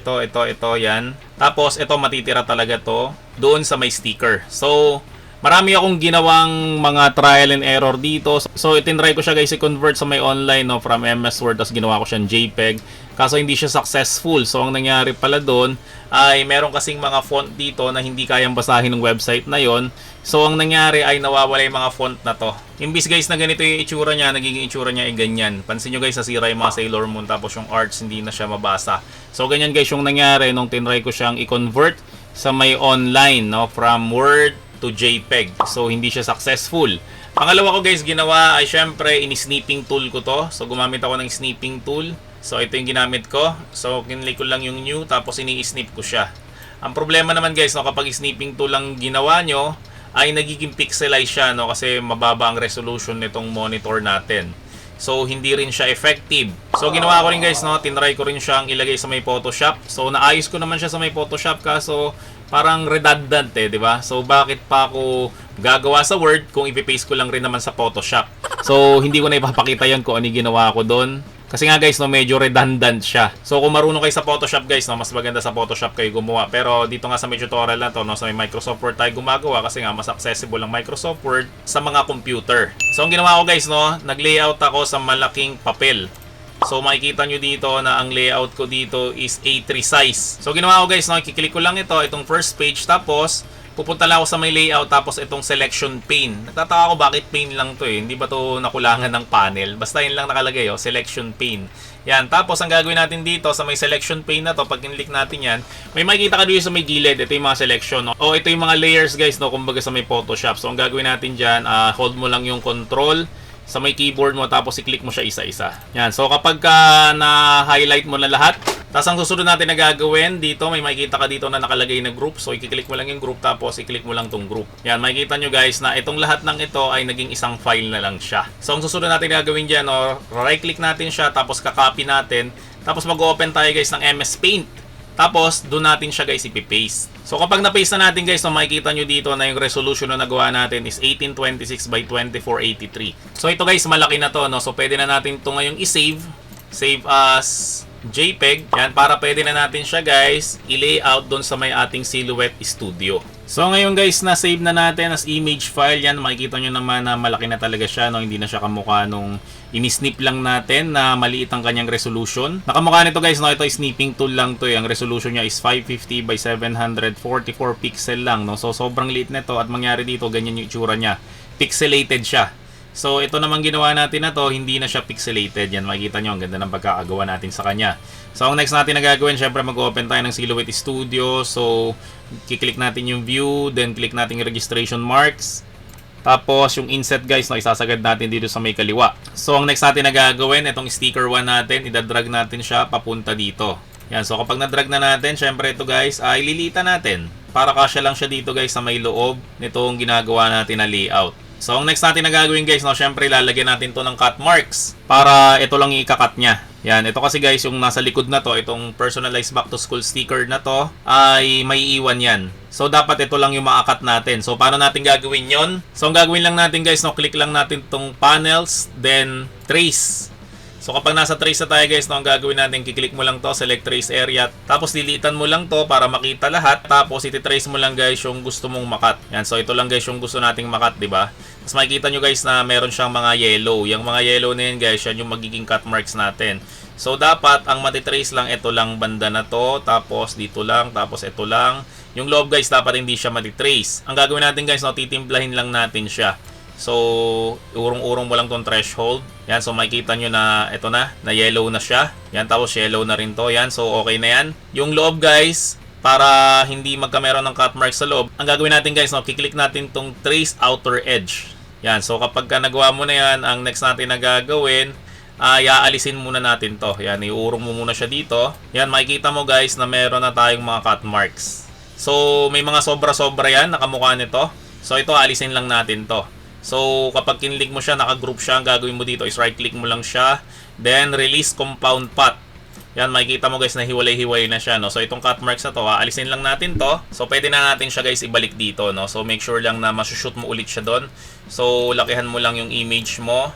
yan. Tapos ito matitira talaga to doon sa may sticker. So marami akong ginawang mga trial and error dito. So itinry ko siya guys i-convert sa may online, no, from MS Word, tapos ginawa ko siyang JPEG. Kaso hindi siya successful. So ang nangyari pala doon ay meron kasing mga font dito na hindi kayang basahin ng website na yon. So ang nangyari ay nawawala yung mga font na to. Imbis guys na ganito yung itsura niya, nagiging itsura niya ay ganyan. Pansin nyo guys, nasira yung mga Sailor Moon, tapos yung arts hindi na siya mabasa. So ganyan guys yung nangyari nung tinry ko siyang i-convert sa may online, no, from Word to JPEG. So hindi siya successful. Pangalawa ko guys ginawa ay syempre ini-snipping tool ko to. So gumamit ako ng snipping tool. So ito yung ginamit ko. So kinlik ko lang yung new, tapos ini-snip ko siya. Ang problema naman guys, no, kapag snipping tool lang ginawa nyo ay nagiging pixelize siya, no, kasi mababa ang resolution nitong monitor natin. So hindi rin siya effective. So ginawa ko rin guys, no, tinry ko rin siyang ilagay sa may Photoshop. So naayos ko naman siya sa may Photoshop, kaso parang redundant di ba? So bakit pa ako gagawa sa Word kung ipipaste ko lang rin naman sa Photoshop? So hindi ko na ipapakita yon kung ano ginawa ko doon. Kasi nga guys, no, medyo redundant siya. So kung marunong kayo sa Photoshop guys, no, mas maganda sa Photoshop kayo gumawa. Pero dito nga sa may tutorial na to, no, sa may Microsoft Word tayo gumagawa kasi nga mas accessible ang Microsoft Word sa mga computer. So ang ginawa ko guys, no, nag-layout ako sa malaking papel. So makikita nyo dito na ang layout ko dito is A3 size. So ginawa ko guys, no, kiklik ko lang itong first page, tapos pupunta lang ako sa may layout, tapos itong selection pane. Nagtataka ako bakit pane lang to hindi ba to nakulangan ng panel? Basta yun lang nakalagay, selection pane. Yan, tapos ang gagawin natin dito sa may selection pane na to, pag kinlik natin yan, may makikita ka dito sa may gilid, ito yung mga selection, no? O ito yung mga layers guys, no, kumbaga sa may Photoshop. So ang gagawin natin dyan, hold mo lang yung control sa may keyboard mo, tapos i-click mo siya isa-isa. Yan, so kapag na-highlight mo na lahat, tapos ang susunod natin na gagawin, dito may makikita ka dito na nakalagay na group. So i-click mo lang yung group, tapos i-click mo lang tong group. Yan, makikita nyo guys na itong lahat ng ito ay naging isang file na lang siya. So ang susunod natin na gagawin dyan, right click natin siya, tapos kakopy natin, tapos mag-open tayo guys ng MS Paint. Tapos doon natin siya guys ipipaste. So kapag na-paste na natin guys, makikita nyo dito na yung resolution na nagawa natin is 1826 by 2483. So ito guys, malaki na to, no? So pwede na natin ito ngayong i-save. Save as JPEG. Yan, para pwede na natin siya guys i-layout doon sa may ating Silhouette Studio. So ngayon guys, na-save na natin as image file. Yan, makikita nyo naman na malaki na talaga siya, no? Hindi na siya kamukha nung inisnip lang natin na maliit ang kanyang resolution. Nakamukha nito guys, no? Ito is snipping tool lang to. Ang resolution niya is 550 by 744 pixel lang, no? So sobrang liit nito at mangyari dito, ganyan yung itsura niya. Pixelated siya. So ito naman ginawa natin na to, hindi na siya pixelated. Yan, makikita nyo, ang ganda ng pagkakagawa natin sa kanya. So ang next natin na gagawin, syempre mag-open tayo ng Silhouette Studio. So kiklik natin yung view, then click natin yung registration marks. Tapos yung inset guys, no, isasagad natin dito sa may kaliwa. So ang next natin na gagawin, itong sticker 1 natin, idadrag natin siya papunta dito. Yan, so kapag nadrag na natin, syempre ito guys, ay lilitan natin. Para kasya lang siya dito guys sa may loob nitong ginagawa natin na layout. So ang next natin na gagawin guys, no, syempre lalagyan natin to ng cut marks para ito lang i-cut niya. Yan, ito kasi guys yung nasa likod na to, itong personalized back to school sticker na to ay may iwan yan. So dapat ito lang yung ma-cut natin. So paano natin gagawin yon? So ang gagawin lang natin guys, no, click lang natin tong panels, then trace. So kapag nasa trace na tayo guys, no, ang gagawin natin, kiklik mo lang to, select trace area, tapos lilitan mo lang to para makita lahat, tapos iti-trace mo lang guys yung gusto mong makat. Yan, so ito lang guys yung gusto nating makat, di ba? Tapos makikita nyo guys na meron siyang mga yellow. Yung mga yellow na yun guys, yan yung magiging cut marks natin. So dapat ang matitrace lang, ito lang banda na to, tapos dito lang, tapos ito lang. Yung loob guys, dapat hindi siya matitrace. Ang gagawin natin guys, no, titimplahin lang natin siya. So, urong-urong mo lang tong threshold. Yan, so makikita nyo na ito na yellow na siya. Yan, tapos yellow na rin to. Yan, so okay na yan. Yung loob guys, para hindi magkameron ng cut marks sa loob, ang gagawin natin guys, no, kiklik natin tong trace outer edge. Yan, so kapag nagawa mo na yan, ang next natin na gagawin, aalisin muna natin to. Yan, iurong mo muna siya dito. Yan, makikita mo guys na meron na tayong mga cut marks. So, may mga sobra-sobra yan, nakamukha nito. So, ito, alisin lang natin to. So, kapag kinlik mo siya, naka-group siya, ang gagawin mo dito is right-click mo lang siya. Then, release compound path. Yan, makikita mo guys na hiwalay-hiwalay na siya, no? So, itong cut marks na to, alisin lang natin to. So, pwede na natin siya guys ibalik dito, no? So, make sure lang na masushoot mo ulit siya doon. So, lakihan mo lang yung image mo.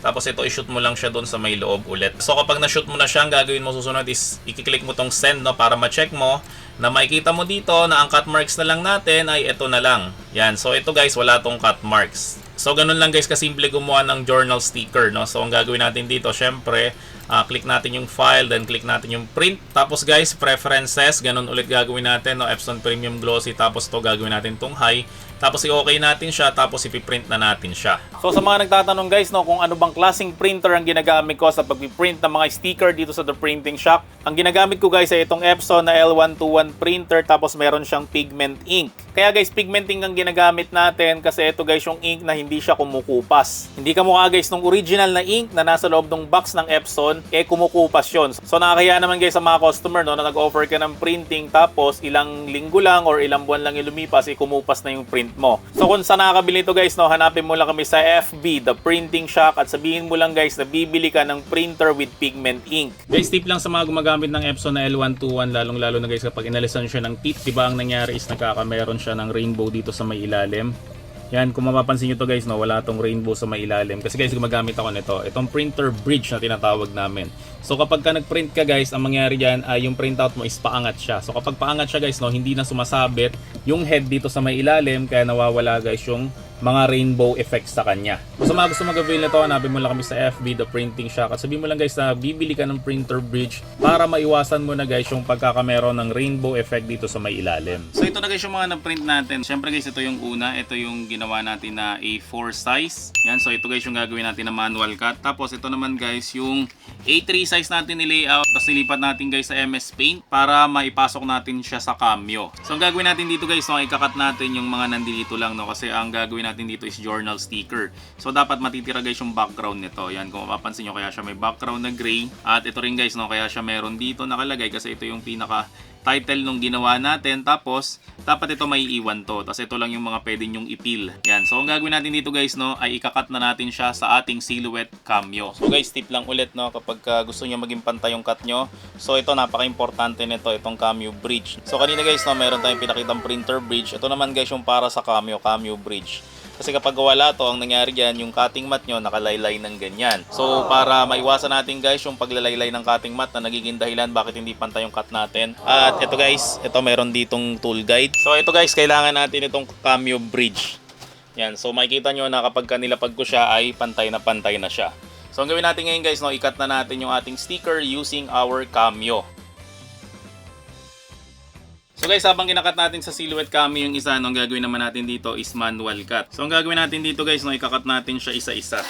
Tapos, ito i-shoot mo lang siya doon sa may loob ulit. So, kapag na-shoot mo na siya, ang gagawin mo susunod is i-click mo tong send, no? Para ma-check mo na makikita mo dito na ang cut marks na lang natin ay ito na lang. Yan, so ito guys, wala tong cut marks. So, ganun lang guys kasimple gumawa ng journal sticker, no? So, ang gagawin natin dito, syempre, click natin yung file, then click natin yung print. Tapos guys, preferences, ganun ulit gagawin natin, no? Epson Premium Glossy, tapos to gagawin natin tong high. Tapos i-okay natin siya, tapos ipiprint na natin siya. So, sa mga nagtatanong guys, no, kung ano bang klaseng printer ang ginagamit ko sa pag-print ng mga sticker dito sa The Printing Shop, ang ginagamit ko guys ay itong Epson na L121 printer, tapos meron siyang pigment ink. Kaya guys, pigment ink ang ginagamit natin kasi ito guys yung ink na hindi siya kumukupas. Hindi kamukha guys nung original na ink na nasa loob ng box ng Epson, kumukupas yun. So nakakaya naman guys sa mga customer, no, na nag-offer ka ng printing tapos ilang linggo lang or ilang buwan lang yung lumipas, kumupas na yung print mo. So kung saan nakakabili ito guys, no, hanapin mo lang kami sa FB, The Printing Shop, at sabihin mo lang guys na bibili ka ng printer with pigment ink. Guys, tip lang sa mga gumagamit ng Epson na L121, lalong-lalo na guys kapag inalisan siya ng tip, diba ang nangyari is nagkakameron siya ng rainbow dito sa may ilalim. Yan, kung mapapansin nyo to guys, no, wala tong rainbow sa may ilalim. Kasi guys, gumagamit ako nito. Itong printer bridge na tinatawag namin. So kapag ka nag-print ka guys, ang mangyari dyan ay yung printout mo is paangat siya. So kapag paangat siya guys, no, hindi na sumasabit yung head dito sa may ilalim, kaya nawawala guys yung mga rainbow effects sa kanya. So sa mga gusto mag-avail nito, hanapin mo lang kami sa FB, The Printing Shop, at sabihin mo lang guys na bibili ka ng printer bridge para maiwasan mo na guys yung pagkakameron ng rainbow effect dito sa may ilalim. So ito na guys yung mga na-print natin. Siyempre guys, ito yung una, ito yung ginawa natin na A4 size. Yan, so ito guys yung gagawin natin na manual cut. Tapos ito naman guys yung A3 size natin ni-layout, tapos nilipat natin guys sa MS Paint para maipasok natin siya sa Cameo. So ang gagawin natin dito guys, no, ikakat natin yung mga nandito lang, no, kasi ang gagawin natin dito is journal sticker. So dapat matitira guys yung background nito. Yan, kung mapapansin nyo, kaya siya may background na gray. At ito rin guys, no, kaya siya meron dito nakalagay kasi ito yung pinaka title nung ginawa natin. Tapos dapat ito may iwan to. Tapos ito lang yung mga pwede nyong ipil. Yan, so ang gagawin natin dito guys, no, ay ikakat na natin siya sa ating Silhouette Cameo. So guys, tip lang ulit, no, kapag gusto nyo maging pantay yung cut nyo. So ito, napaka-importante nito, itong Cameo bridge. So kanina guys, no, meron tayong pinakitang printer bridge. Ito naman guys yung para sa Cameo bridge. Kasi kapag wala to, ang nangyari dyan, yung cutting mat nyo nakalaylay ng ganyan. So para maiwasan natin guys yung paglalaylay ng cutting mat na nagiging dahilan bakit hindi pantay yung cut natin. At ito guys, ito meron ditong tool guide. So ito guys, kailangan natin itong Cameo bridge. Yan, so makikita nyo na kapag nilapag ko siya ay pantay na siya. So ang gawin natin ngayon guys, no, ikat na natin yung ating sticker using our Cameo. So guys, habang kinakat natin sa silhouette Cameo yung isa, no, ang gagawin naman natin dito is manual cut. So ang gagawin natin dito guys, no, ikakat natin siya isa-isa.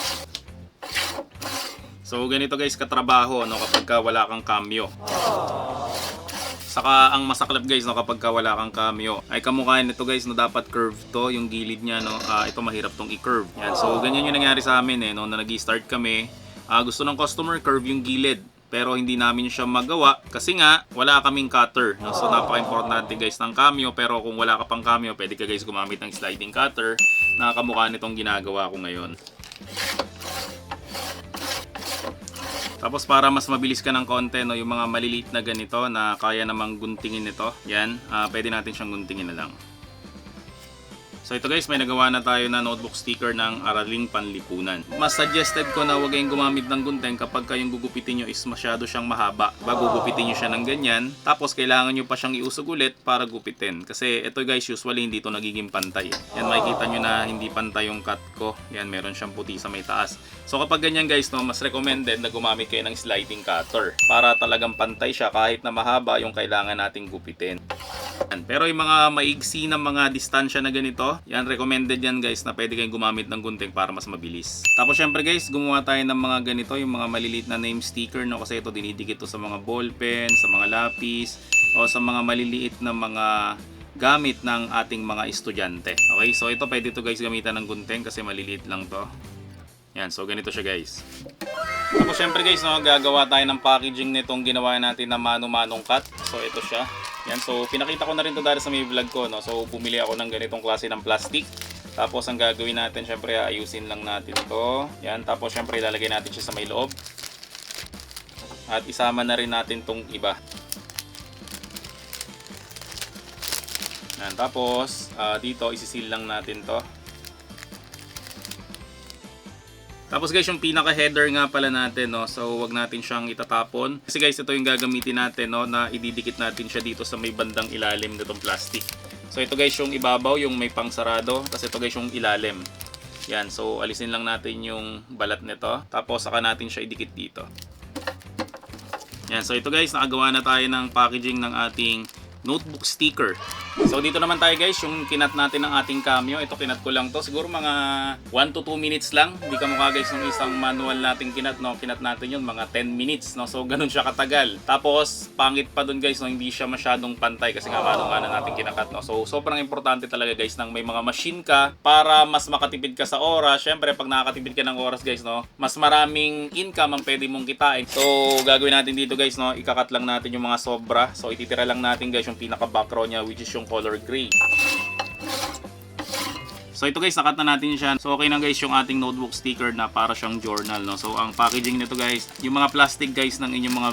So ganito guys katrabaho, no, kapag wala kang Cameo. Saka ang masaklap guys, no, kapag wala kang Cameo ay kamukha nito guys, no, dapat curve to yung gilid niya, no. Ito mahirap tong i-curve. Yan, so ganyan yung nangyari sa amin no, na nag-start kami. Gusto ng customer curve yung gilid. Pero hindi namin siya magawa kasi nga wala kaming cutter. No? So napaka-importante guys ng Cameo, pero kung wala ka pang Cameo, pwede ka guys gumamit ng sliding cutter na kamukha nitong ginagawa ko ngayon. Tapos para mas mabilis ka ng konti, no, yung mga maliliit na ganito na kaya namang guntingin nito, yan, pwede natin siyang guntingin na lang. So ito guys, may nagawa na tayo na notebook sticker ng Araling Panlipunan. Mas suggested ko na huwag kayong gumamit ng gunting kapag kayong gugupitin nyo is masyado siyang mahaba. Gugupitin nyo siya ng ganyan, tapos kailangan nyo pa siyang iusog ulit para gupitin. Kasi ito guys, usually hindi ito nagiging pantay. Yan, makikita nyo na hindi pantay yung cut ko. Yan, meron siyang puti sa may taas. So kapag ganyan guys, no, mas recommended na gumamit kayo ng sliding cutter para talagang pantay siya kahit na mahaba yung kailangan nating gupitin. Pero yung mga maigsi na mga distansya na ganito, yan, recommended yan guys na pwede kayong gumamit ng gunting para mas mabilis. Tapos syempre guys, gumawa tayo ng mga ganito, yung mga maliliit na name sticker, no, kasi ito dinidikit to sa mga ballpen, sa mga lapis, o sa mga maliliit na mga gamit ng ating mga estudyante. Okay, so ito pwede to guys gamitan ng gunting kasi maliliit lang to. Yan, so ganito siya guys. Tapos syempre guys, no, gagawa tayo ng packaging nitong ginawa natin na mano-manong cut. So ito siya. Yan, so pinakita ko na rin to dahil sa may vlog ko, no. So bumili ako ng ganitong klase ng plastic. Tapos ang gagawin natin, syempre ayusin lang natin to. Yan, tapos syempre ilalagay natin siya sa may loob. At isama na rin natin tong iba. Yan, tapos dito isisil lang natin to. Tapos guys, yung pinaka header nga pala natin, no, so wag natin siyang itatapon. Kasi guys, ito yung gagamitin natin, no, na ididikit natin siya dito sa may bandang ilalim nitong plastic. So ito guys yung ibabaw, yung may pangsarado. Tapos ito guys yung ilalim. Yan, so alisin lang natin yung balat nito. Tapos saka natin siya idikit dito. Yan, so ito guys, nakagawa na tayo ng packaging ng ating notebook sticker. So dito naman tayo guys, yung kinat natin ng ating Cameo. Ito kinat ko lang to, siguro mga 1 to 2 minutes lang. Hindi ka mukha guys ng isang manual nating kinat, no. Kinat natin yun mga 10 minutes, no. So ganun siya katagal. Tapos pangit pa dun guys, no, hindi siya masyadong pantay kasi nga mano-mano natin kinakat, no. So sobrang importante talaga guys nang may mga machine ka para mas makatipid ka sa oras. Syempre pag nakakatipid ka ng oras guys, no, mas maraming income ang pwede mong kitain. So gagawin natin dito guys, no, ikakat lang natin yung mga sobra. So ititira lang natin guys yung pinaka background niya, which is yung color gray. So ito guys, nakat na natin siya. So okay na guys yung ating notebook sticker na para siyang journal, no. So ang packaging nito guys, yung mga plastic guys ng inyong mga